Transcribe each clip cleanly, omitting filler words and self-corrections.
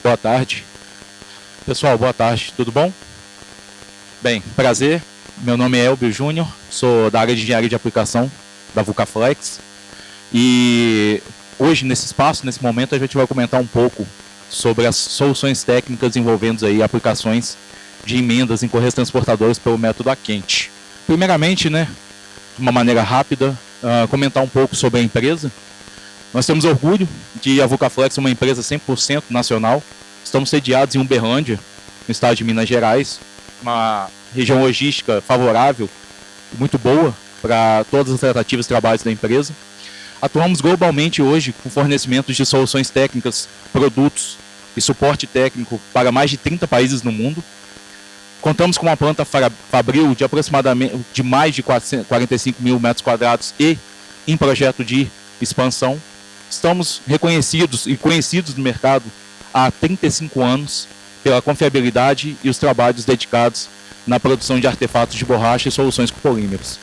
Boa tarde. Pessoal, boa tarde, tudo bom? Bem, prazer. Meu nome é Elbio Júnior, sou da área de engenharia de aplicação da VulcaFlex. E hoje, nesse espaço, nesse momento, a gente vai comentar um pouco sobre as soluções técnicas envolvendo aí aplicações de emendas em correios transportadores pelo método a quente. Primeiramente, de uma maneira rápida, comentar um pouco sobre a empresa. Nós temos orgulho de a VulcaFlex ser uma empresa 100% nacional. Estamos sediados em Uberlândia, no estado de Minas Gerais, uma região logística favorável, muito boa para todas as tratativas e trabalhos da empresa. Atuamos globalmente hoje com fornecimento de soluções técnicas, produtos e suporte técnico para mais de 30 países no mundo. Contamos com uma planta fabril de aproximadamente de mais de 45 mil metros quadrados e em projeto de expansão. Estamos reconhecidos e conhecidos no mercado há 35 anos pela confiabilidade e os trabalhos dedicados na produção de artefatos de borracha e soluções com polímeros.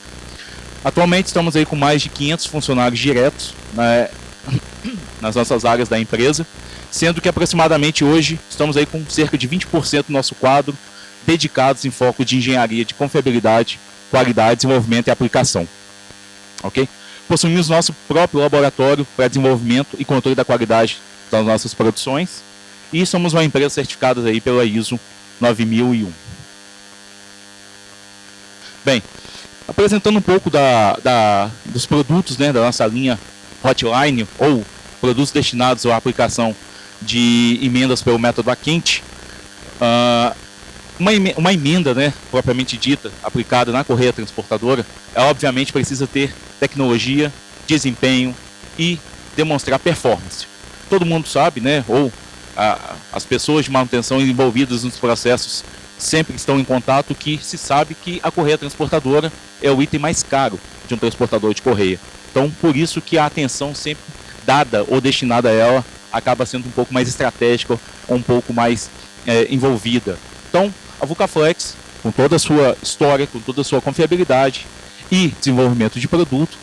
Atualmente estamos aí com mais de 500 funcionários diretos nas nossas áreas da empresa, sendo que aproximadamente hoje estamos aí com cerca de 20% do nosso quadro dedicados em foco de engenharia de confiabilidade, qualidade, desenvolvimento e aplicação. Ok? Possuímos nosso próprio laboratório para desenvolvimento e controle da qualidade das nossas produções e somos uma empresa certificada aí pela ISO 9001. Bem, apresentando um pouco dos produtos da nossa linha Hotline ou produtos destinados à aplicação de emendas pelo método a quente, uma emenda propriamente dita, aplicada na correia transportadora, ela obviamente precisa ter tecnologia, desempenho e demonstrar performance. Todo mundo sabe, as pessoas de manutenção envolvidas nos processos sempre estão em contato que se sabe que a correia transportadora é o item mais caro de um transportador de correia. Então, por isso que a atenção sempre dada ou destinada a ela acaba sendo um pouco mais estratégica ou um pouco mais envolvida. Então, a VulcaFlex, com toda a sua história, com toda a sua confiabilidade e desenvolvimento de produto,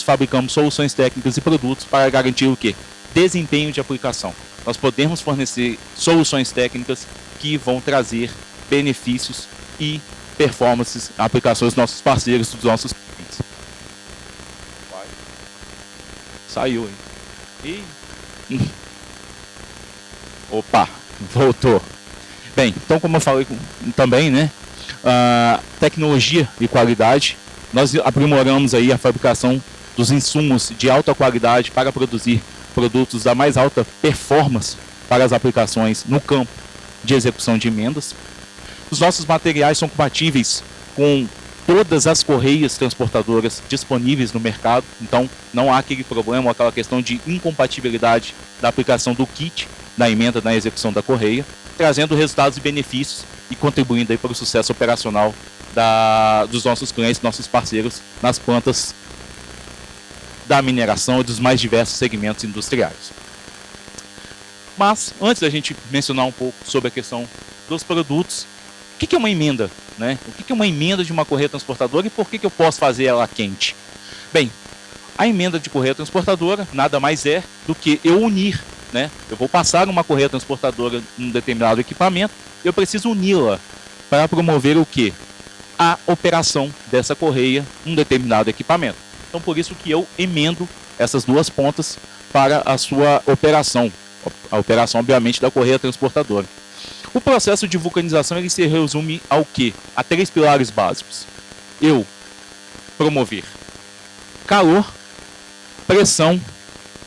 fabricamos soluções técnicas e produtos para garantir o quê? Desempenho de aplicação. Nós podemos fornecer soluções técnicas que vão trazer benefícios e performances, aplicações dos nossos parceiros, dos nossos clientes. Saiu, hein? Opa, voltou. Bem, então como eu falei também, tecnologia e qualidade, nós aprimoramos aí a fabricação dos insumos de alta qualidade para produzir produtos da mais alta performance para as aplicações no campo de execução de emendas. Os nossos materiais são compatíveis com todas as correias transportadoras disponíveis no mercado, então não há aquele problema, aquela questão de incompatibilidade da aplicação do kit da emenda na execução da correia, trazendo resultados e benefícios e contribuindo aí para o sucesso operacional dos nossos clientes, nossos parceiros nas plantas da mineração e dos mais diversos segmentos industriais. Mas, antes da gente mencionar um pouco sobre a questão dos produtos, o que é uma emenda? O que é uma emenda de uma correia transportadora e por que eu posso fazer ela quente? Bem, a emenda de correia transportadora nada mais é do que eu unir, eu vou passar uma correia transportadora em um determinado equipamento, eu preciso uni-la para promover o quê? A operação dessa correia em um determinado equipamento. Então, por isso que eu emendo essas duas pontas para a sua operação. A operação, obviamente, da correia transportadora. O processo de vulcanização ele se resume ao quê? A 3 pilares básicos. Eu promover calor, pressão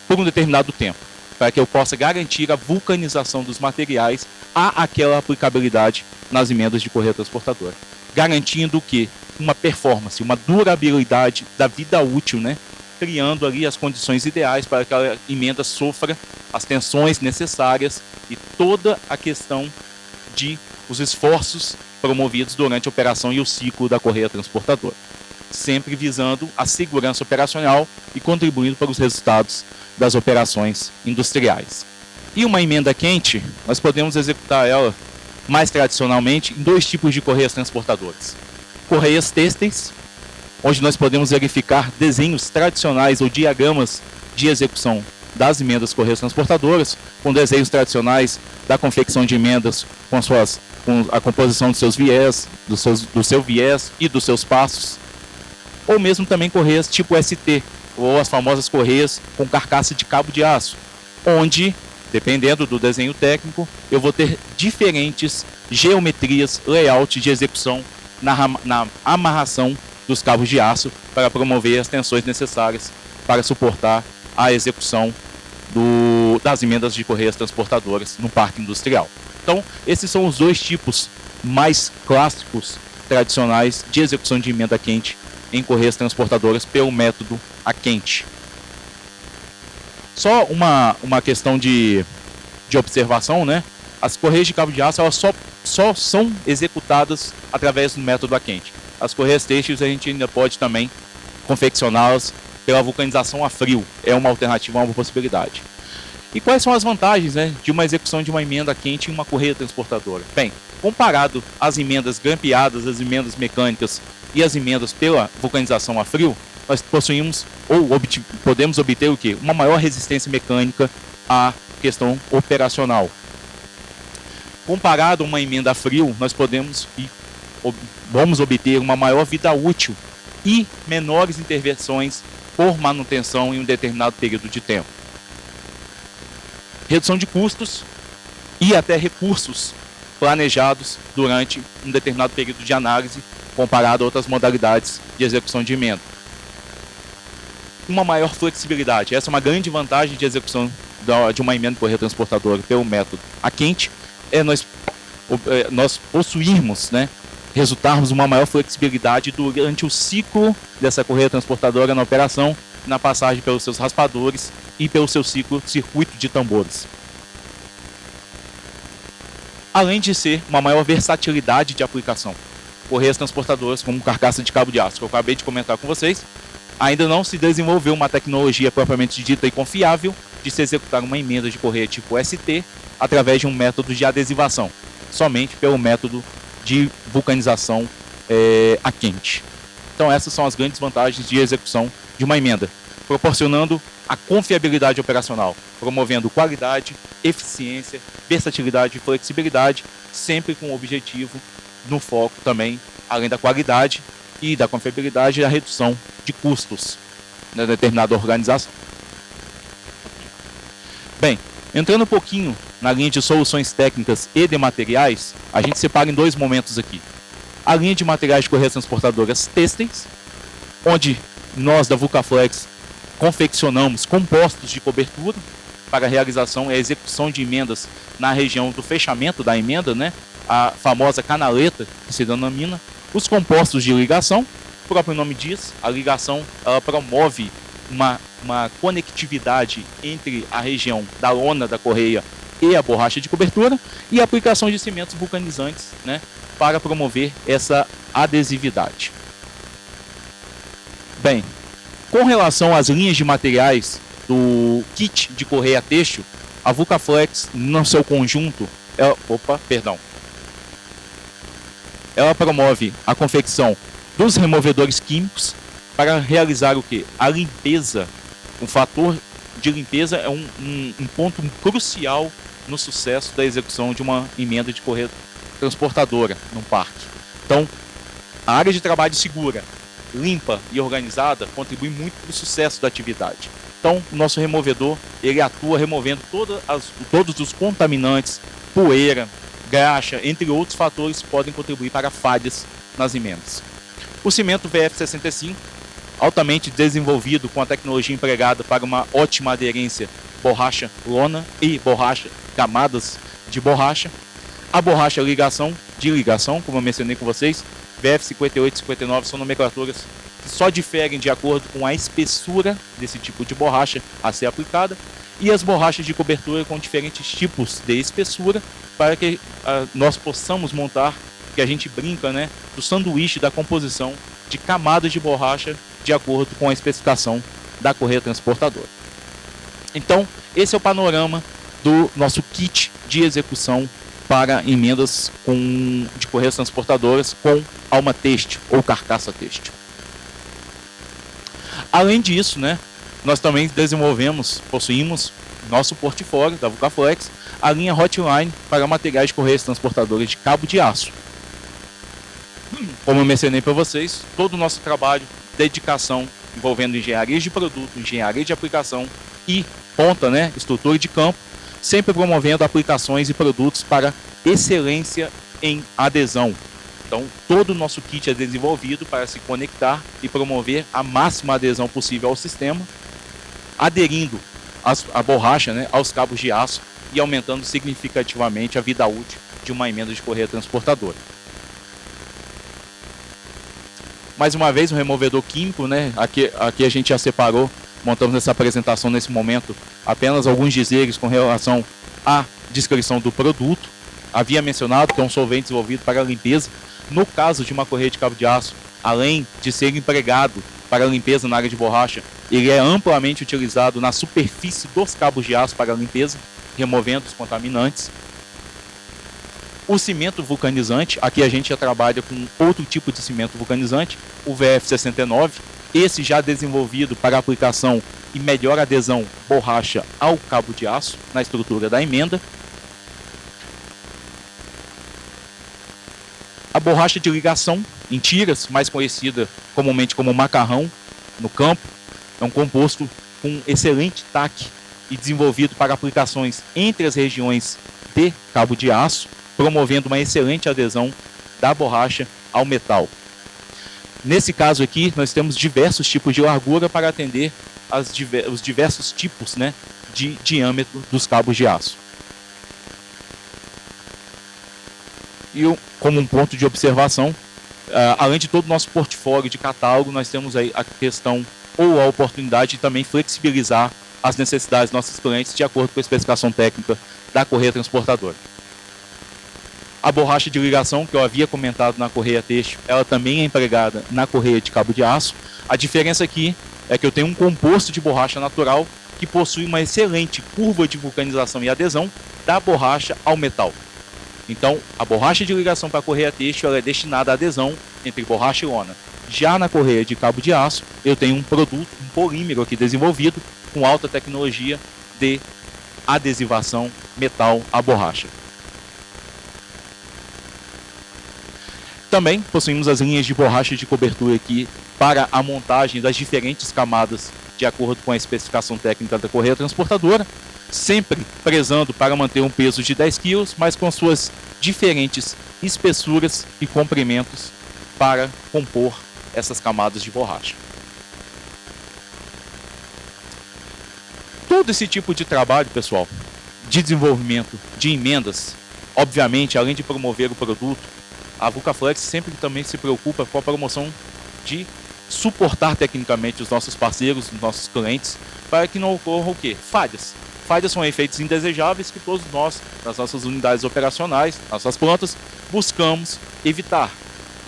por um determinado tempo, para que eu possa garantir a vulcanização dos materiais a aquela aplicabilidade nas emendas de correia transportadora. Garantindo o quê? Uma performance, uma durabilidade da vida útil, criando ali as condições ideais para que a emenda sofra as tensões necessárias e toda a questão de os esforços promovidos durante a operação e o ciclo da correia transportadora, sempre visando a segurança operacional e contribuindo para os resultados das operações industriais. E uma emenda quente, nós podemos executar ela mais tradicionalmente em 2 tipos de correias transportadoras. Correias têxteis, onde nós podemos verificar desenhos tradicionais ou diagramas de execução das emendas correias transportadoras, com desenhos tradicionais da confecção de emendas com a composição dos seus viés, do seu viés e dos seus passos, ou mesmo também correias tipo ST, ou as famosas correias com carcaça de cabo de aço, onde, dependendo do desenho técnico, eu vou ter diferentes geometrias, layout de execução na amarração dos cabos de aço para promover as tensões necessárias para suportar a execução das emendas de correias transportadoras no parque industrial. Então, esses são os dois tipos mais clássicos, tradicionais, de execução de emenda quente em correias transportadoras pelo método a quente. Só uma questão de observação, né? As correias de cabo de aço elas só são executadas através do método a quente. As correias têxteis a gente ainda pode também confeccioná-las pela vulcanização a frio. É uma alternativa, uma possibilidade. E quais são as vantagens, né, de uma execução de uma emenda quente em uma correia transportadora? Bem, comparado às emendas grampeadas, as emendas mecânicas e as emendas pela vulcanização a frio, nós possuímos ou podemos obter o quê? Uma maior resistência mecânica à questão operacional. Comparado a uma emenda a frio, nós vamos obter uma maior vida útil e menores intervenções por manutenção em um determinado período de tempo. Redução de custos e até recursos planejados durante um determinado período de análise comparado a outras modalidades de execução de emenda. Uma maior flexibilidade. Essa é uma grande vantagem de execução de uma emenda de correia transportadora pelo método a quente, nós possuirmos, né, resultarmos uma maior flexibilidade durante o ciclo dessa correia transportadora na operação, na passagem pelos seus raspadores e pelo seu circuito de tambores. Além de ser uma maior versatilidade de aplicação. Correias transportadoras como carcaça de cabo de aço, que eu acabei de comentar com vocês, ainda não se desenvolveu uma tecnologia propriamente dita e confiável de se executar uma emenda de correia tipo ST através de um método de adesivação, somente pelo método de vulcanização a quente. Então essas são as grandes vantagens de execução de uma emenda, proporcionando a confiabilidade operacional, promovendo qualidade, eficiência, versatilidade e flexibilidade, sempre com o objetivo no foco também, além da qualidade e da confiabilidade, a redução de custos na determinada organização. Bem, entrando um pouquinho na linha de soluções técnicas e de materiais, a gente separa em dois momentos aqui. A linha de materiais de correias transportadoras têxteis, onde nós da Vulcaflex confeccionamos compostos de cobertura para a realização e a execução de emendas na região do fechamento da emenda, né? A famosa canaleta, que se denomina, os compostos de ligação, o próprio nome diz, a ligação ela promove uma conectividade entre a região da lona da correia e a borracha de cobertura, e a aplicação de cimentos vulcanizantes, né, para promover essa adesividade. Bem, com relação às linhas de materiais do kit de correia têxtil, a Vulcaflex, no seu conjunto, ela promove a confecção dos removedores químicos para realizar o que? A limpeza. O fator de limpeza é um ponto crucial no sucesso da execução de uma emenda de correia transportadora no parque. Então, a área de trabalho segura, limpa e organizada contribui muito para o sucesso da atividade. Então, o nosso removedor ele atua removendo todos os contaminantes, poeira, graxa, entre outros fatores que podem contribuir para falhas nas emendas. O cimento VF65, altamente desenvolvido com a tecnologia empregada para uma ótima aderência borracha lona e borracha, camadas de borracha. A borracha de ligação, como eu mencionei com vocês, VF58 e 59 são nomenclaturas que só diferem de acordo com a espessura desse tipo de borracha a ser aplicada, e as borrachas de cobertura com diferentes tipos de espessura para que nós possamos montar, que a gente brinca, né, do sanduíche da composição de camadas de borracha de acordo com a especificação da correia transportadora. Então, esse é o panorama do nosso kit de execução para emendas de correias transportadoras com alma têxtil ou carcaça têxtil. Além disso, né, nós também possuímos nosso portfólio da Vulcaflex, a linha Hotline para materiais de correias transportadoras de cabo de aço. Como eu mencionei para vocês, todo o nosso trabalho, dedicação, envolvendo engenharia de produto, engenharia de aplicação e ponta, estrutura de campo, sempre promovendo aplicações e produtos para excelência em adesão. Então, todo o nosso kit é desenvolvido para se conectar e promover a máxima adesão possível ao sistema, aderindo a borracha aos cabos de aço e aumentando significativamente a vida útil de uma emenda de correia transportadora. Mais uma vez, o removedor químico, aqui a gente já separou, montamos nessa apresentação nesse momento apenas alguns dizeres com relação à descrição do produto. Havia mencionado que é um solvente desenvolvido para limpeza. No caso de uma correia de cabo de aço, além de ser empregado para limpeza na área de borracha, ele é amplamente utilizado na superfície dos cabos de aço para limpeza, removendo os contaminantes. O cimento vulcanizante, aqui a gente já trabalha com outro tipo de cimento vulcanizante, o VF69, esse já desenvolvido para aplicação e melhor adesão borracha ao cabo de aço na estrutura da emenda. A borracha de ligação em tiras, mais conhecida comumente como macarrão no campo, é um composto com excelente taque e desenvolvido para aplicações entre as regiões de cabo de aço, promovendo uma excelente adesão da borracha ao metal. Nesse caso aqui, nós temos diversos tipos de largura para atender os diversos tipos de diâmetro dos cabos de aço. E como um ponto de observação, além de todo o nosso portfólio de catálogo, nós temos aí a questão ou a oportunidade de também flexibilizar as necessidades dos nossos clientes de acordo com a especificação técnica da correia transportadora. A borracha de ligação, que eu havia comentado na correia têxtil, ela também é empregada na correia de cabo de aço. A diferença aqui é que eu tenho um composto de borracha natural que possui uma excelente curva de vulcanização e adesão da borracha ao metal. Então, a borracha de ligação para a correia têxtil ela é destinada à adesão entre borracha e lona. Já na correia de cabo de aço, eu tenho um produto, um polímero aqui desenvolvido com alta tecnologia de adesivação metal à borracha. Também possuímos as linhas de borracha de cobertura aqui para a montagem das diferentes camadas de acordo com a especificação técnica da correia transportadora, sempre prezando para manter um peso de 10 kg, mas com suas diferentes espessuras e comprimentos para compor essas camadas de borracha. Todo esse tipo de trabalho, pessoal, de desenvolvimento de emendas, obviamente, além de promover o produto, a Vulcaflex sempre também se preocupa com a promoção de suportar tecnicamente os nossos parceiros, os nossos clientes, para que não ocorra o quê? Falhas. Falhas são efeitos indesejáveis que todos nós, nas nossas unidades operacionais, nas nossas plantas, buscamos evitar.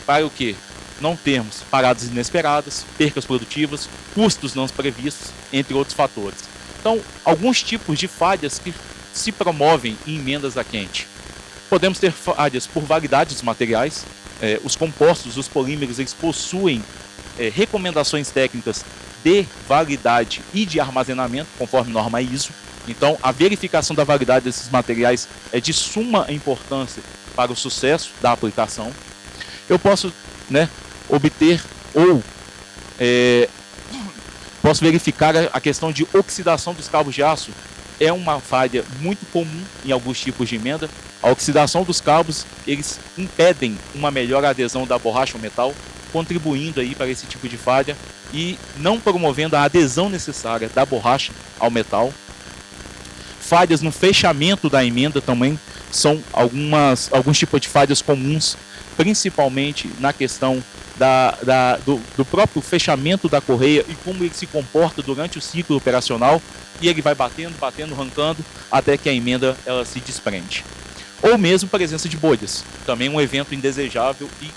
Para o quê? Não termos paradas inesperadas, percas produtivas, custos não previstos, entre outros fatores. Então, alguns tipos de falhas que se promovem em emendas a quente. Podemos ter falhas por validade dos materiais. Os compostos, os polímeros, eles possuem recomendações técnicas de validade e de armazenamento, conforme norma ISO. Então, a verificação da validade desses materiais é de suma importância para o sucesso da aplicação. Eu posso obter ou posso verificar a questão de oxidação dos cabos de aço. É uma falha muito comum em alguns tipos de emenda. A oxidação dos cabos, eles impedem uma melhor adesão da borracha ao metal, contribuindo aí para esse tipo de falha e não promovendo a adesão necessária da borracha ao metal. Falhas no fechamento da emenda também são alguns tipos de falhas comuns, principalmente na questão do próprio fechamento da correia e como ele se comporta durante o ciclo operacional, e ele vai batendo, arrancando, até que a emenda ela se desprende. Ou mesmo presença de bolhas, também um evento indesejável e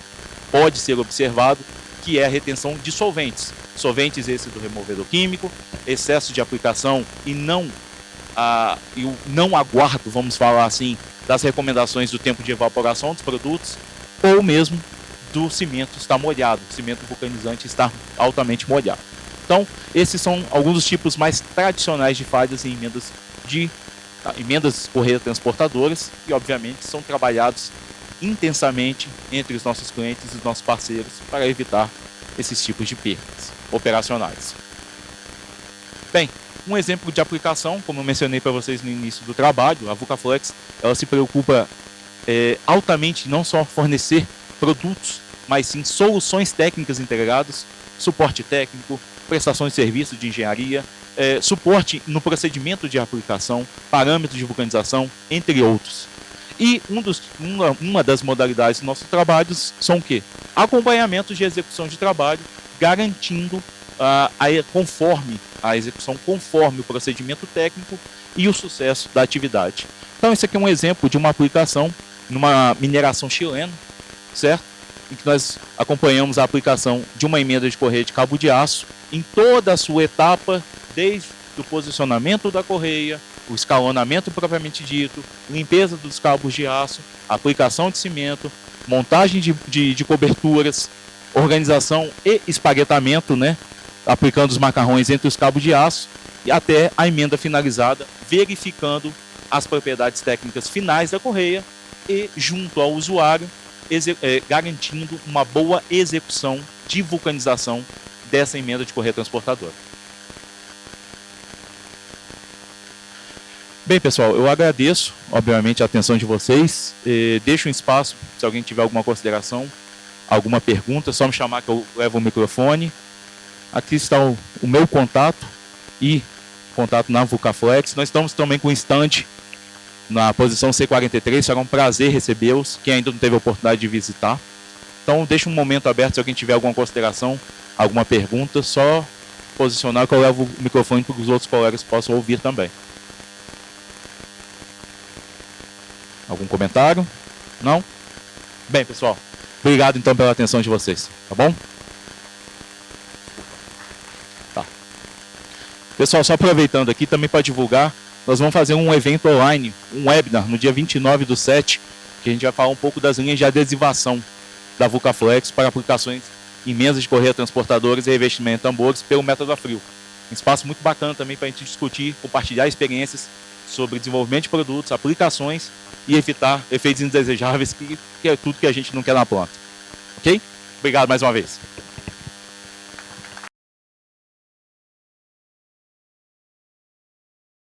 pode ser observado, que é a retenção de solventes. Solventes esse do removedor químico, excesso de aplicação e o não aguardo, vamos falar assim, das recomendações do tempo de evaporação dos produtos, ou mesmo do cimento estar molhado, o cimento vulcanizante está altamente molhado. Então, esses são alguns dos tipos mais tradicionais de falhas em emendas correia transportadoras e, obviamente, são trabalhados intensamente entre os nossos clientes e os nossos parceiros para evitar esses tipos de perdas operacionais. Bem, um exemplo de aplicação, como eu mencionei para vocês no início do trabalho, a VucaFlex ela se preocupa altamente não só fornecer produtos, mas sim soluções técnicas integradas, suporte técnico, prestações de serviço de engenharia, suporte no procedimento de aplicação, parâmetros de vulcanização, entre outros. E uma das modalidades dos nossos trabalhos são o quê? Acompanhamentos de execução de trabalho, garantindo a execução conforme o procedimento técnico e o sucesso da atividade. Então, esse aqui é um exemplo de uma aplicação numa mineração chilena, certo? Em que nós acompanhamos a aplicação de uma emenda de correia de cabo de aço em toda a sua etapa, desde o posicionamento da correia, o escalonamento propriamente dito, limpeza dos cabos de aço, aplicação de cimento, montagem de coberturas, organização e espaguetamento, né? Aplicando os macarrões entre os cabos de aço e até a emenda finalizada, verificando as propriedades técnicas finais da correia e, junto ao usuário, garantindo uma boa execução de vulcanização dessa emenda de correia transportadora. Bem, pessoal, eu agradeço, obviamente, a atenção de vocês. Deixo um espaço, se alguém tiver alguma consideração, alguma pergunta, é só me chamar que eu levo o microfone. Aqui está o meu contato e contato na VucaFlex. Nós estamos também com o stand na posição C43, será um prazer recebê-los, quem ainda não teve a oportunidade de visitar. Então, deixa um momento aberto, se alguém tiver alguma consideração, alguma pergunta, só posicionar que eu levo o microfone para que os outros colegas possam ouvir também. Algum comentário? Não? Bem, pessoal, obrigado então pela atenção de vocês, tá bom? Tá. Pessoal, só aproveitando aqui também para divulgar, nós vamos fazer um evento online, um webinar, no dia 29/7, que a gente vai falar um pouco das linhas de adesivação da VucaFlex para aplicações em mesas de correia transportadoras e revestimento de tambores pelo método a frio. Um espaço muito bacana também para a gente discutir, compartilhar experiências sobre desenvolvimento de produtos, aplicações e evitar efeitos indesejáveis, que é tudo que a gente não quer na planta. Ok? Obrigado mais uma vez.